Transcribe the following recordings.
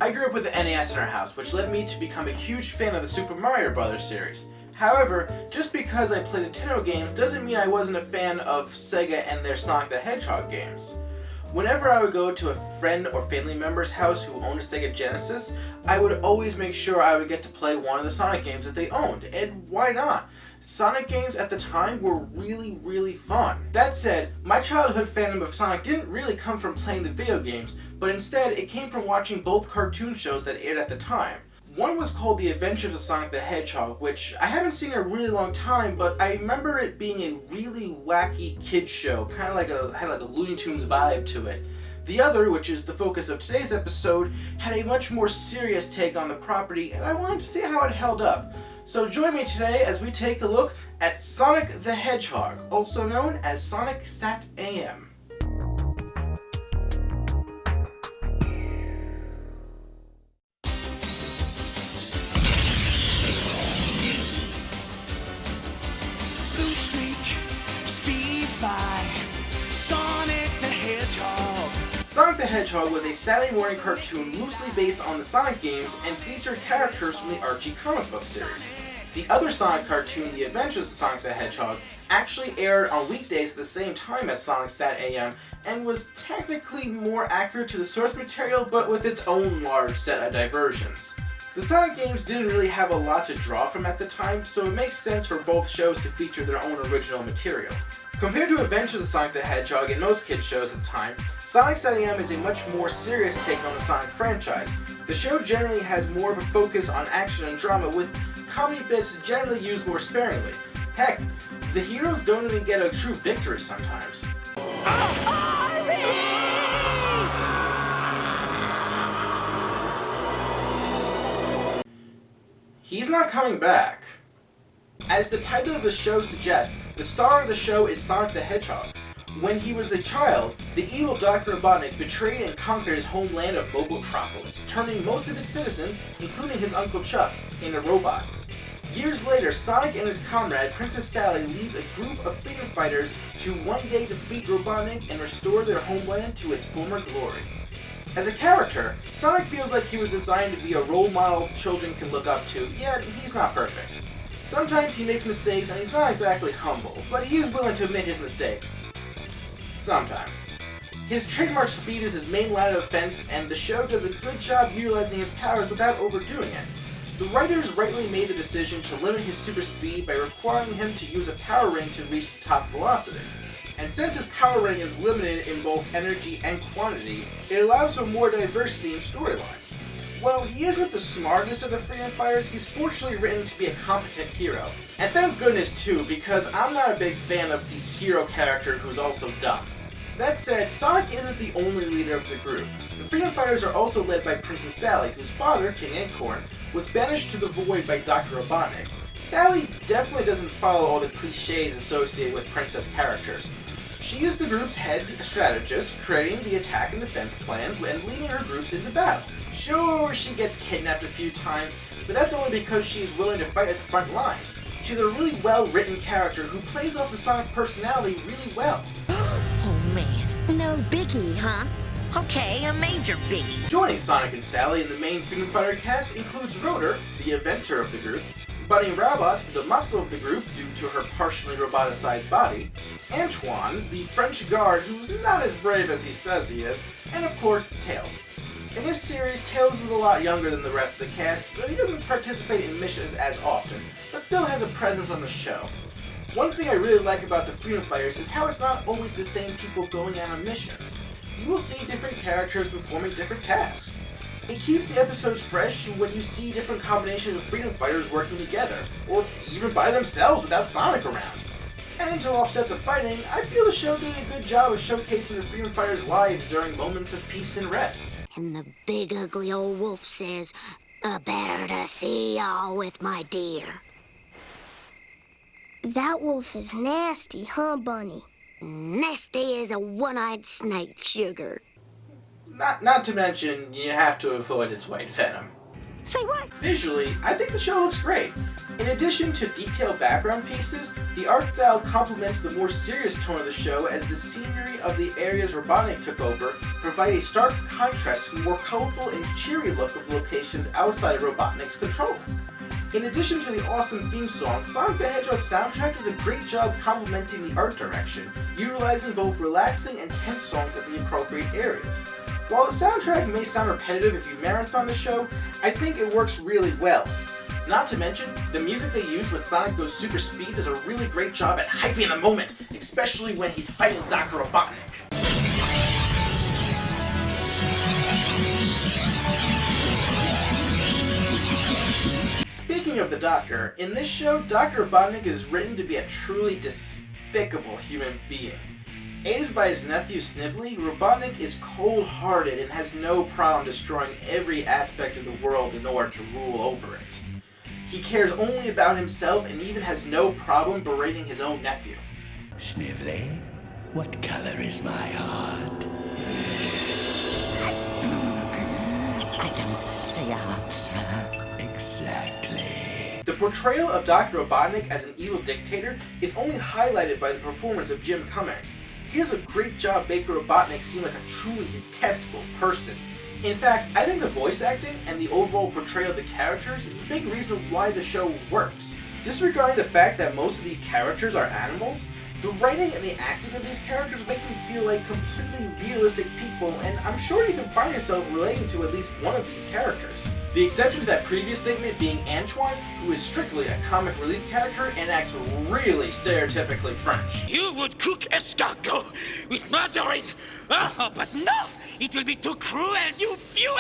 I grew up with the NES in our house, which led me to become a huge fan of the Super Mario Bros. Series. However, just because I play Nintendo games doesn't mean I wasn't a fan of Sega and their Sonic the Hedgehog games. Whenever I would go to a friend or family member's house who owned a Sega Genesis, I would always make sure I would get to play one of the Sonic games that they owned, and why not? Sonic games at the time were really fun. That said, my childhood fandom of Sonic didn't really come from playing the video games, but instead it came from watching both cartoon shows that aired at the time. One was called The Adventures of Sonic the Hedgehog, which I haven't seen in a really long time, but I remember it being a really wacky kids show, kind of had a Looney Tunes vibe to it. The other, which is the focus of today's episode, had a much more serious take on the property, and I wanted to see how it held up. So join me today as we take a look at Sonic the Hedgehog, also known as Sonic SatAM. Blue streak speeds by Sonic the Hedgehog. Sonic the Hedgehog was a Saturday morning cartoon loosely based on the Sonic games and featured characters from the Archie comic book series. The other Sonic cartoon, The Adventures of Sonic the Hedgehog, actually aired on weekdays at the same time as Sonic SatAM and was technically more accurate to the source material, but with its own large set of diversions. The Sonic games didn't really have a lot to draw from at the time, so it makes sense for both shows to feature their own original material. Compared to Adventures of Sonic the Hedgehog and most kids shows at the time, Sonic SatAM is a much more serious take on the Sonic franchise. The show generally has more of a focus on action and drama, with comedy bits generally used more sparingly. Heck, the heroes don't even get a true victory sometimes. He's not coming back. As the title of the show suggests, the star of the show is Sonic the Hedgehog. When he was a child, the evil Dr. Robotnik betrayed and conquered his homeland of Mobotropolis, turning most of its citizens, including his Uncle Chuck, into robots. Years later, Sonic and his comrade, Princess Sally, leads a group of freedom fighters to one day defeat Robotnik and restore their homeland to its former glory. As a character, Sonic feels like he was designed to be a role model children can look up to, yet he's not perfect. Sometimes he makes mistakes and he's not exactly humble, but he is willing to admit his mistakes. Sometimes. His trademark speed is his main line of defense, and the show does a good job utilizing his powers without overdoing it. The writers rightly made the decision to limit his super speed by requiring him to use a power ring to reach top velocity. And since his power ring is limited in both energy and quantity, it allows for more diversity in storylines. While he isn't the smartest of the freedom fighters, he's fortunately written to be a competent hero. And thank goodness too, because I'm not a big fan of the hero character who's also dumb. That said, Sonic isn't the only leader of the group. The freedom fighters are also led by Princess Sally, whose father, King Acorn, was banished to the void by Dr. Robotnik. Sally definitely doesn't follow all the cliches associated with princess characters. She is the group's head strategist, creating the attack and defense plans and leading her groups into battle. Sure, she gets kidnapped a few times, but that's only because she's willing to fight at the front lines. She's a really well-written character who plays off the Sonic's personality really well. Oh man, no biggie, huh? Okay, a major biggie. Joining Sonic and Sally in the main Freedom Fighter cast includes Rotor, the inventor of the group, Bunny Rabbit, the muscle of the group due to her partially roboticized body, Antoine, the French guard who's not as brave as he says he is, and of course, Tails. In this series, Tails is a lot younger than the rest of the cast, though he doesn't participate in missions as often, but still has a presence on the show. One thing I really like about the Freedom Fighters is how it's not always the same people going out on missions. You will see different characters performing different tasks. It keeps the episodes fresh when you see different combinations of Freedom Fighters working together, or even by themselves without Sonic around. And to offset the fighting, I feel the show did a good job of showcasing the Freedom Fighters' lives during moments of peace and rest. And the big ugly old wolf says, "The better to see y'all with, my dear." That wolf is nasty, huh, Bunny? Nasty as a one-eyed snake, sugar. Not to mention, you have to avoid its white venom. Say what? Visually, I think the show looks great. In addition to detailed background pieces, the art style complements the more serious tone of the show as the scenery of the areas Robotnik took over provide a stark contrast to the more colorful and cheery look of locations outside of Robotnik's control. In addition to the awesome theme song, Sonic the Hedgehog's soundtrack does a great job complementing the art direction, utilizing both relaxing and tense songs at the appropriate areas. While the soundtrack may sound repetitive if you marathon the show, I think it works really well. Not to mention, the music they use when Sonic goes super speed does a really great job at hyping the moment, especially when he's fighting Dr. Robotnik. Speaking of the Doctor, in this show, Dr. Robotnik is written to be a truly despicable human being. Aided by his nephew Snively, Robotnik is cold-hearted and has no problem destroying every aspect of the world in order to rule over it. He cares only about himself and even has no problem berating his own nephew. Snively, what color is my heart? I don't see a sir. Exactly. The portrayal of Dr. Robotnik as an evil dictator is only highlighted by the performance of Jim Cummings. He does a great job making Robotnik seem like a truly detestable person. In fact, I think the voice acting and the overall portrayal of the characters is a big reason why the show works. Disregarding the fact that most of these characters are animals, the writing and the acting of these characters make them feel like completely realistic people, and I'm sure you can find yourself relating to at least one of these characters. The exception to that previous statement being Antoine, who is strictly a comic relief character and acts really stereotypically French. You would cook escargot with margarine. Oh, but no! It will be too cruel, you fuel!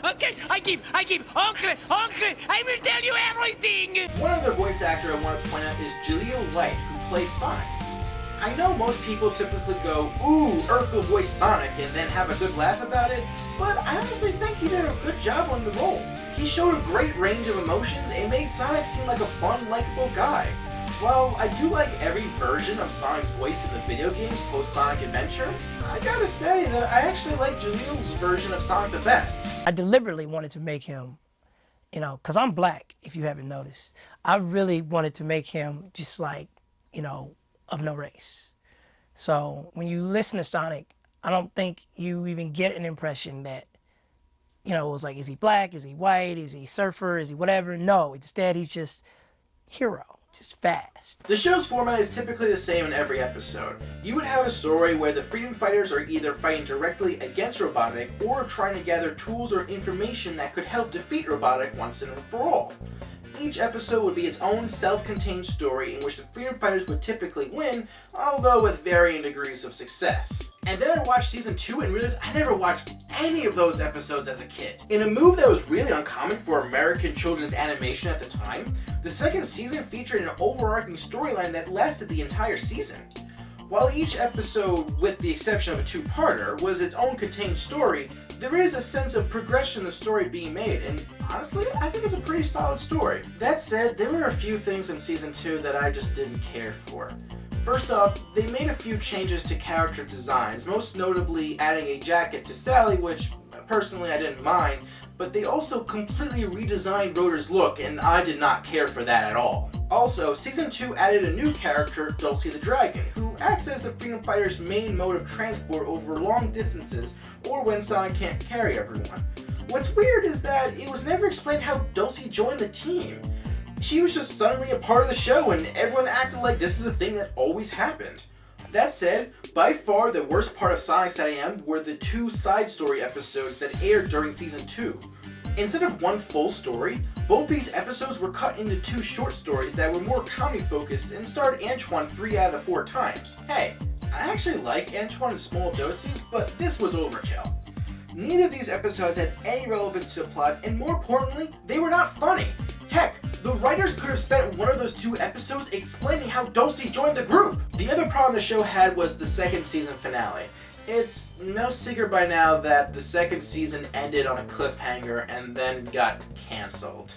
Okay, I give, Uncle, I will tell you everything! One other voice actor I want to point out is Jaleel White, who played Sonic. I know most people typically go, ooh, Urkel voiced Sonic, and then have a good laugh about it, but I honestly think he did a good job on the role. He showed a great range of emotions and made Sonic seem like a fun, likable guy. While I do like every version of Sonic's voice in the video games post-Sonic Adventure, I gotta say that I actually like Jaleel's version of Sonic the best. I deliberately wanted to make him, because I'm black, if you haven't noticed. I really wanted to make him just like, of no race. So when you listen to Sonic, I don't think you even get an impression that, it was like, is he black, is he white, is he surfer, is he whatever? No, instead he's just hero. Just fast. The show's format is typically the same in every episode. You would have a story where the freedom fighters are either fighting directly against Robotnik or trying to gather tools or information that could help defeat Robotnik once and for all. Each episode would be its own self-contained story in which the freedom fighters would typically win, although with varying degrees of success. And then I watched season 2 and realized I never watched any of those episodes as a kid. In a move that was really uncommon for American children's animation at the time, the second season featured an overarching storyline that lasted the entire season. While each episode, with the exception of a two-parter, was its own contained story, there is a sense of progression in the story being made, and honestly, I think it's a pretty solid story. That said, there were a few things in Season 2 that I just didn't care for. First off, they made a few changes to character designs, most notably adding a jacket to Sally, which personally I didn't mind, but they also completely redesigned Rotor's look, and I did not care for that at all. Also, Season 2 added a new character, Dulcie the Dragon, who acts as the Freedom Fighters' main mode of transport over long distances, or when Sonic can't carry everyone. What's weird is that it was never explained how Dulcie joined the team. She was just suddenly a part of the show, and everyone acted like this is a thing that always happened. That said, by far the worst part of Sonic SatAM were the 2 side story episodes that aired during Season 2. Instead of one full story, both these episodes were cut into 2 short stories that were more comedy focused and starred Antoine 3 out of the 4 times. Hey, I actually like Antoine in small doses, but this was overkill. Neither of these episodes had any relevance to the plot, and more importantly, they were not funny. Heck, the writers could have spent one of those 2 episodes explaining how Dulcie joined the group! The other problem the show had was the second season finale. It's no secret by now that the second season ended on a cliffhanger and then got cancelled.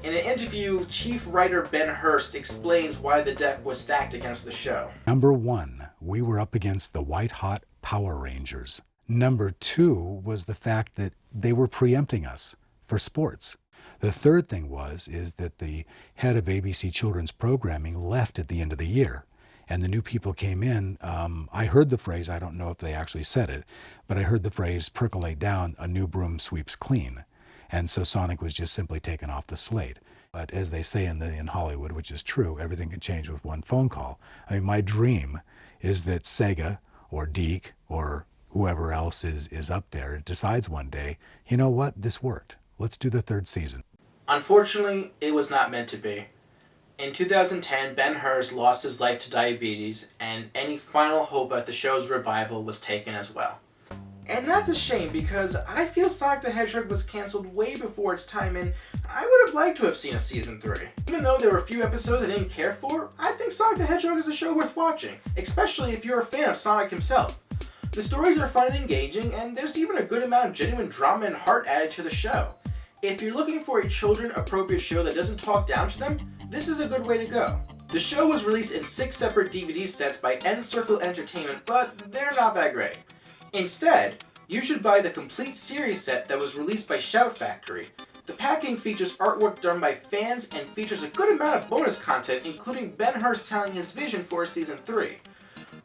In an interview, chief writer Ben Hurst explains why the deck was stacked against the show. Number 1, we were up against the white-hot Power Rangers. Number 2 was the fact that they were preempting us for sports. The third thing is that the head of ABC Children's Programming left at the end of the year. and the new people came in, I heard the phrase, I don't know if they actually said it, but I heard the phrase percolate down, a new broom sweeps clean. And so Sonic was just simply taken off the slate. But as they say in Hollywood, which is true, everything can change with one phone call. I mean, my dream is that Sega or Deke or whoever else is up there decides one day, you know what, this worked. Let's do the 3rd season. Unfortunately, it was not meant to be. In 2010, Ben-Hur lost his life to diabetes, and any final hope at the show's revival was taken as well. And that's a shame, because I feel Sonic the Hedgehog was cancelled way before its time, and I would have liked to have seen a Season 3. Even though there were a few episodes I didn't care for, I think Sonic the Hedgehog is a show worth watching, especially if you're a fan of Sonic himself. The stories are fun and engaging, and there's even a good amount of genuine drama and heart added to the show. If you're looking for a children-appropriate show that doesn't talk down to them, this is a good way to go. The show was released in 6 separate DVD sets by N-Circle Entertainment, but they're not that great. Instead, you should buy the complete series set that was released by Shout Factory. The packing features artwork done by fans and features a good amount of bonus content, including Ben-Hur telling his vision for Season 3.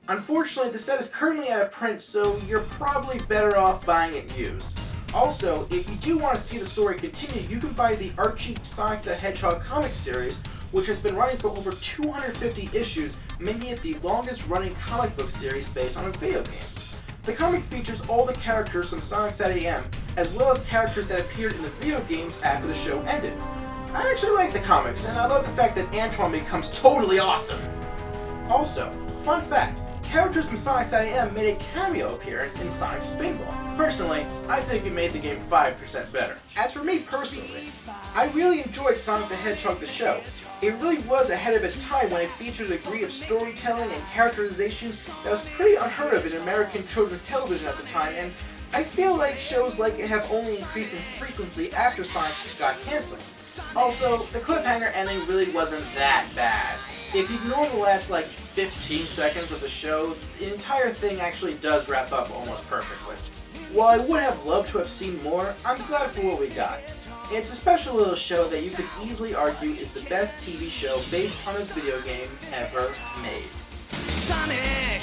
Unfortunately, the set is currently out of print, so you're probably better off buying it used. Also, if you do want to see the story continue, you can buy the Archie Sonic the Hedgehog comic series, which has been running for over 250 issues, making it the longest running comic book series based on a video game. The comic features all the characters from Sonic SatAM, as well as characters that appeared in the video games after the show ended. I actually like the comics, and I love the fact that Antoine becomes totally awesome! Also, fun fact, characters from Sonic SatAM made a cameo appearance in Sonic Spinball. Personally, I think it made the game 5% better. As for me personally, I really enjoyed Sonic the Hedgehog the show. It really was ahead of its time when it featured a degree of storytelling and characterization that was pretty unheard of in American children's television at the time, and I feel like shows like it have only increased in frequency after Sonic got cancelled. Also, the cliffhanger ending really wasn't that bad. If you ignore the last 15 seconds of the show, the entire thing actually does wrap up almost perfectly. While I would have loved to have seen more, I'm glad for what we got. It's a special little show that you could easily argue is the best TV show based on a video game ever made. Sonic!